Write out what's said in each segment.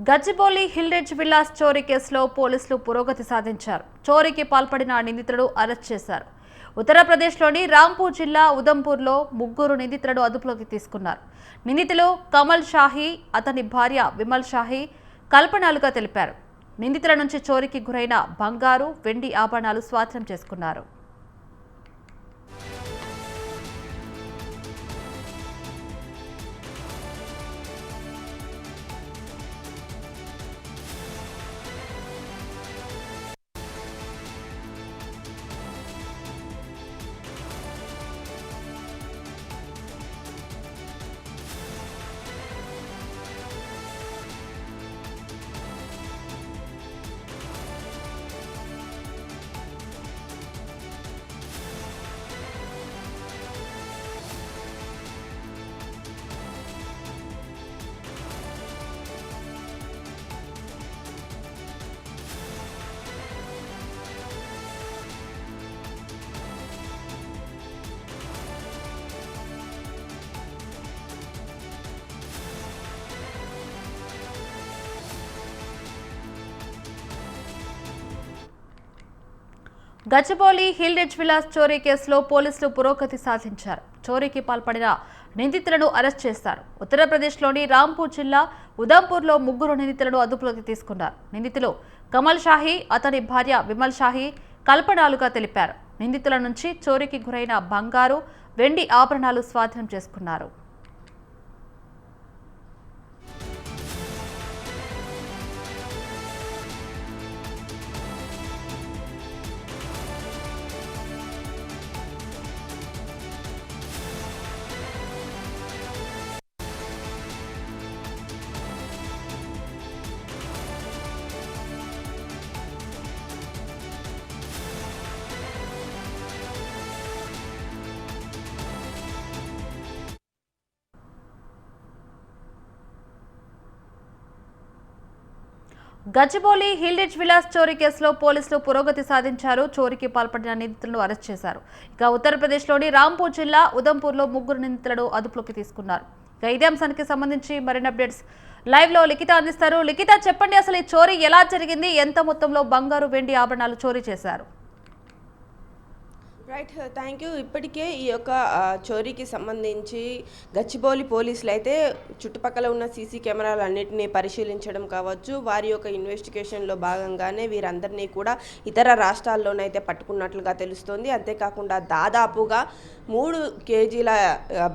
Gachibowli హిల్రేజ్ villas చోరీ కేసులో పోలీసులు పురోగతి సాధించారు. చోరీకి పాల్పడిన నిందితులను అరెస్ట్ చేశారు. ఉత్తరప్రదేశ్లోని రాంపూర్ జిల్లా ఉదంపూర్లో ముగ్గురు నిందితులను అదుపులోకి తీసుకున్నారు. నిందితులు కమల్ షాహీ, అతని భార్య విమల్ షాహీ కల్పనలుగా తెలిపారు. నిందితుల నుంచి చోరీకి గురైన బంగారు, వెండి ఆభరణాలు స్వాధీనం చేసుకున్నారు. గచ్చిబౌలి హిల్రేజ్ విల్లాస్ చోరీ కేసులో పోలీసులు పురోగతి సాధించారు. చోరీకి పాల్పడిన నిందితులను అరెస్ట్ చేశారు. ఉత్తరప్రదేశ్లోని రాంపూర్ జిల్లా ఉదంపూర్లో ముగ్గురు నిందితులను అదుపులోకి తీసుకున్నారు. నిందితులు కమల్ షాహీ, అతని భార్య విమల్ షాహీ కల్పనలుగా తెలిపారు. నిందితుల నుంచి చోరీకి గురైన బంగారు, వెండి ఆభరణాలు స్వాధీనం చేసుకున్నారు. గచ్చిబౌలి హిల్రేజ్ విల్లాస్ చోరీ కేసులో పోలీసులు పురోగతి సాధించారు. చోరీకి పాల్పడిన నిందితులను అరెస్ట్ చేశారు. ఇక ఉత్తరప్రదేశ్లోని రాంపూర్ జిల్లా ఉదంపూర్లో ముగ్గురు నిందితులను అదుపులోకి తీసుకున్నారు. ఇక ఇదే అంశానికి సంబంధించి మరిన్ని అప్డేట్స్ లైవ్ లో లిఖిత అందిస్తారు. లిఖిత, చెప్పండి, అసలు ఈ చోరీ ఎలా జరిగింది? ఎంత మొత్తంలో బంగారు, వెండి ఆభరణాలు చోరీ చేశారు? Right, thank you. ఇప్పటికే ఈ యొక్క చోరీకి సంబంధించి గచ్చిబౌలి పోలీసులు అయితే చుట్టుపక్కల ఉన్న సీసీ కెమెరాలు అన్నింటినీ పరిశీలించడం కావచ్చు, వారి యొక్క ఇన్వెస్టిగేషన్లో భాగంగానే వీరందరినీ కూడా ఇతర రాష్ట్రాల్లోనైతే పట్టుకున్నట్లుగా తెలుస్తోంది. అంతేకాకుండా దాదాపుగా 3 కేజీల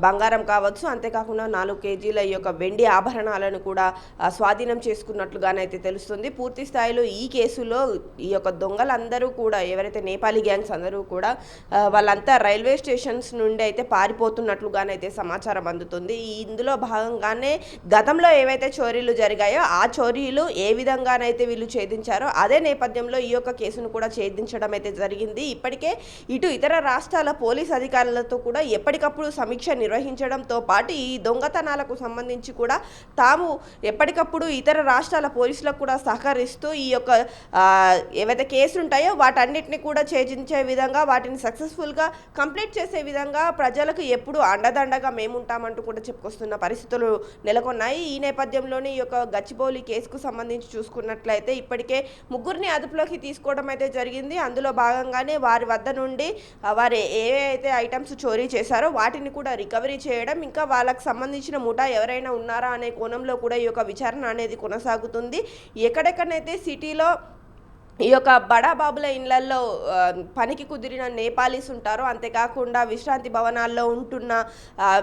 బంగారం కావచ్చు, అంతేకాకుండా 4 కేజీల ఈ యొక్క వెండి ఆభరణాలను కూడా స్వాధీనం చేసుకున్నట్లుగానైతే తెలుస్తుంది. పూర్తి స్థాయిలో ఈ కేసులో ఈ యొక్క దొంగలందరూ కూడా, ఎవరైతే నేపాలీ గ్యాంగ్స్ అందరూ కూడా వాళ్ళంతా రైల్వే స్టేషన్స్ నుండి అయితే పారిపోతున్నట్లుగానైతే సమాచారం అందుతుంది. ఇందులో భాగంగానే గతంలో ఏవైతే చోరీలు జరిగాయో ఆ చోరీలు ఏ విధంగానైతే వీళ్ళు ఛేదించారో అదే నేపథ్యంలో ఈ యొక్క కేసును కూడా ఛేదించడం అయితే జరిగింది. ఇప్పటికే ఇటు ఇతర రాష్ట్రాల పోలీస్ అధికారులతో కూడా ఎప్పటికప్పుడు సమీక్ష నిర్వహించడంతో పాటు ఈ దొంగతనాలకు సంబంధించి కూడా తాము ఎప్పటికప్పుడు ఇతర రాష్ట్రాల పోలీసులకు కూడా సహకరిస్తూ ఈ యొక్క ఏవైతే కేసులు ఉంటాయో వాటన్నిటిని కూడా ఛేదించే విధంగా, వాటిని సక్సెస్ఫుల్గా కంప్లీట్ చేసే విధంగా ప్రజలకు ఎప్పుడు అండదండగా మేముంటామంటూ కూడా చెప్పుకొస్తున్న పరిస్థితులు నెలకొన్నాయి. ఈ నేపథ్యంలోనే ఈ యొక్క గచ్చిబౌలి కేసుకు సంబంధించి చూసుకున్నట్లయితే ఇప్పటికే ముగ్గురిని అదుపులోకి తీసుకోవడం అయితే జరిగింది. అందులో భాగంగానే వారి వద్ద నుండి వారు ఏవైతే ఐటమ్స్ చోరీ చేశారో వాటిని కూడా రికవరీ చేయడం, ఇంకా వాళ్ళకు సంబంధించిన ముఠా ఎవరైనా ఉన్నారా అనే కోణంలో కూడా ఈ యొక్క విచారణ అనేది కొనసాగుతుంది. ఎక్కడెక్కడైతే సిటీలో ఈ యొక్క బడాబాబుల ఇళ్లల్లో పనికి కుదిరిన నేపాలీస్ ఉంటారో, అంతేకాకుండా విశ్రాంతి భవనాల్లో ఉంటున్న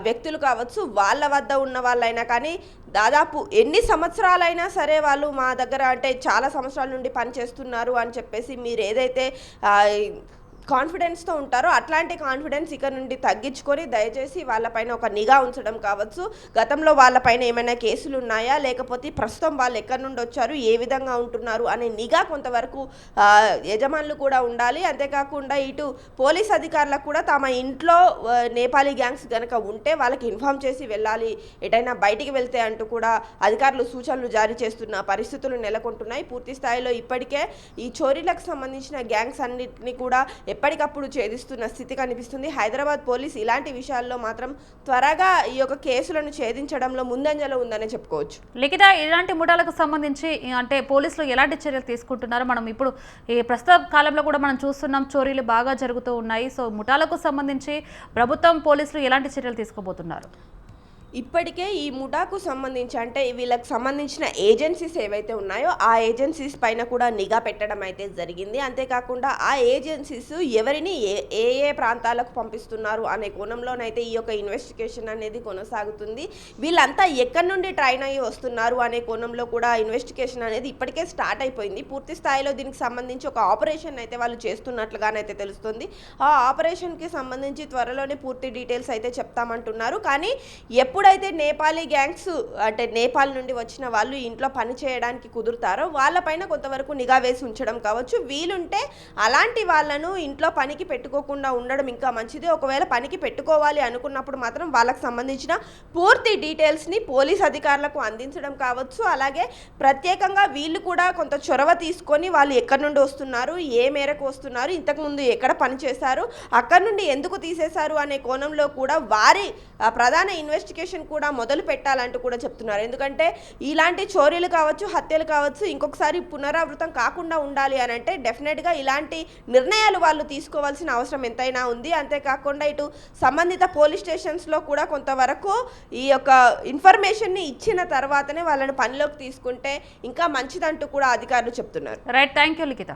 వ్యక్తులు కావచ్చు, వాళ్ళ వద్ద ఉన్న వాళ్ళైనా కానీ దాదాపు ఎన్ని సంవత్సరాలైనా సరే వాళ్ళు మా దగ్గర అంటే చాలా సంవత్సరాల నుండి పనిచేస్తున్నారు అని చెప్పేసి మీరు ఏదైతే కాన్ఫిడెన్స్తో ఉంటారో అట్లాంటి కాన్ఫిడెన్స్ ఇక్కడ నుండి తగ్గించుకొని దయచేసి వాళ్ళపైన ఒక నిఘా ఉంచడం కావచ్చు, గతంలో వాళ్ళపైన ఏమైనా కేసులు ఉన్నాయా, లేకపోతే ప్రస్తుతం వాళ్ళు ఎక్కడి నుండి వచ్చారు, ఏ విధంగా ఉంటున్నారు అనే నిఘా కొంతవరకు యజమానులు కూడా ఉండాలి. అంతేకాకుండా ఇటు పోలీస్ అధికారులకు కూడా తమ ఇంట్లో నేపాలీ గ్యాంగ్స్ కనుక ఉంటే వాళ్ళకి ఇన్ఫామ్ చేసి వెళ్ళాలి, ఎటైనా బయటికి వెళ్తే అంటూ కూడా అధికారులు సూచనలు జారీ చేస్తున్న పరిస్థితులు నెలకొంటున్నాయి. పూర్తి స్థాయిలో ఇప్పటికే ఈ చోరీలకు సంబంధించిన గ్యాంగ్స్ అన్నింటినీ కూడా ఎప్పటికప్పుడు ఛేదిస్తున్న స్థితి కనిపిస్తుంది. హైదరాబాద్ పోలీస్ ఇలాంటి విషయాల్లో మాత్రం త్వరగా ఈ యొక్క కేసులను ఛేదించడంలో ముందంజలో ఉందనే చెప్పుకోవచ్చు. లిఖిత, ఇలాంటి ముఠాలకు సంబంధించి అంటే పోలీసులు ఎలాంటి చర్యలు తీసుకుంటున్నారు? మనం ఇప్పుడు ఈ ప్రస్తుత కాలంలో కూడా మనం చూస్తున్నాం, చోరీలు బాగా జరుగుతూ ఉన్నాయి. సో ముఠాలకు సంబంధించి ప్రభుత్వం, పోలీసులు ఎలాంటి చర్యలు తీసుకోబోతున్నారు? ఇప్పటికే ఈ ముఠాకు సంబంధించి అంటే వీళ్ళకి సంబంధించిన ఏజెన్సీస్ ఏవైతే ఉన్నాయో ఆ ఏజెన్సీస్ పైన కూడా నిఘా పెట్టడం అయితే జరిగింది. అంతేకాకుండా ఆ ఏజెన్సీస్ ఎవరిని ఏ ఏ ప్రాంతాలకు పంపిస్తున్నారు అనే కోణంలోనైతే ఈ యొక్క ఇన్వెస్టిగేషన్ అనేది కొనసాగుతుంది. వీళ్ళంతా ఎక్కడి నుండి ట్రైన్ అయ్యి వస్తున్నారు అనే కోణంలో కూడా ఇన్వెస్టిగేషన్ అనేది ఇప్పటికే స్టార్ట్ అయిపోయింది. పూర్తి స్థాయిలో దీనికి సంబంధించి ఒక ఆపరేషన్ అయితే వాళ్ళు చేస్తున్నట్లుగానైతే తెలుస్తుంది. ఆ ఆపరేషన్కి సంబంధించి త్వరలోనే పూర్తి డీటెయిల్స్ అయితే చెప్తామంటున్నారు. కానీ ఎప్పుడైతే నేపాలీ గ్యాంగ్స్ అంటే నేపాల్ నుండి వచ్చిన వాళ్ళు ఇంట్లో పని చేయడానికి కుదురుతారో వాళ్ళపైన కొంతవరకు నిఘా వేసి ఉంచడం కావచ్చు. వీలుంటే అలాంటి వాళ్ళను ఇంట్లో పనికి పెట్టుకోకుండా ఉండడం ఇంకా మంచిది. ఒకవేళ పనికి పెట్టుకోవాలి అనుకున్నప్పుడు మాత్రం వాళ్ళకి సంబంధించిన పూర్తి డీటెయిల్స్ని పోలీస్ అధికారులకు అందించడం కావచ్చు. అలాగే ప్రత్యేకంగా వీళ్ళు కూడా కొంత చొరవ తీసుకొని వాళ్ళు ఎక్కడి నుండి వస్తున్నారు, ఏ మేరకు వస్తున్నారు, ఇంతకుముందు ఎక్కడ పని చేశారు, అక్కడి నుండి ఎందుకు తీసేశారు అనే కోణంలో కూడా వారి ప్రధాన ఇన్వెస్టిగేషన్ కూడా మొదలు పెట్టాలంటూ కూడా చెప్తున్నారు. ఎందుకంటే ఇలాంటి చోరీలు కావచ్చు, హత్యలు కావచ్చు ఇంకొకసారి పునరావృతం కాకుండా ఉండాలి అని అంటే డెఫినెట్గా ఇలాంటి నిర్ణయాలు వాళ్ళు తీసుకోవాల్సిన అవసరం ఎంతైనా ఉంది. అంతేకాకుండా ఇటు సంబంధిత పోలీస్ స్టేషన్స్లో కూడా కొంతవరకు ఈ యొక్క ఇన్ఫర్మేషన్ని ఇచ్చిన తర్వాతనే వాళ్ళని పనిలోకి తీసుకుంటే ఇంకా మంచిదంటూ కూడా అధికారులు చెప్తున్నారు. Right, thank you Likhita.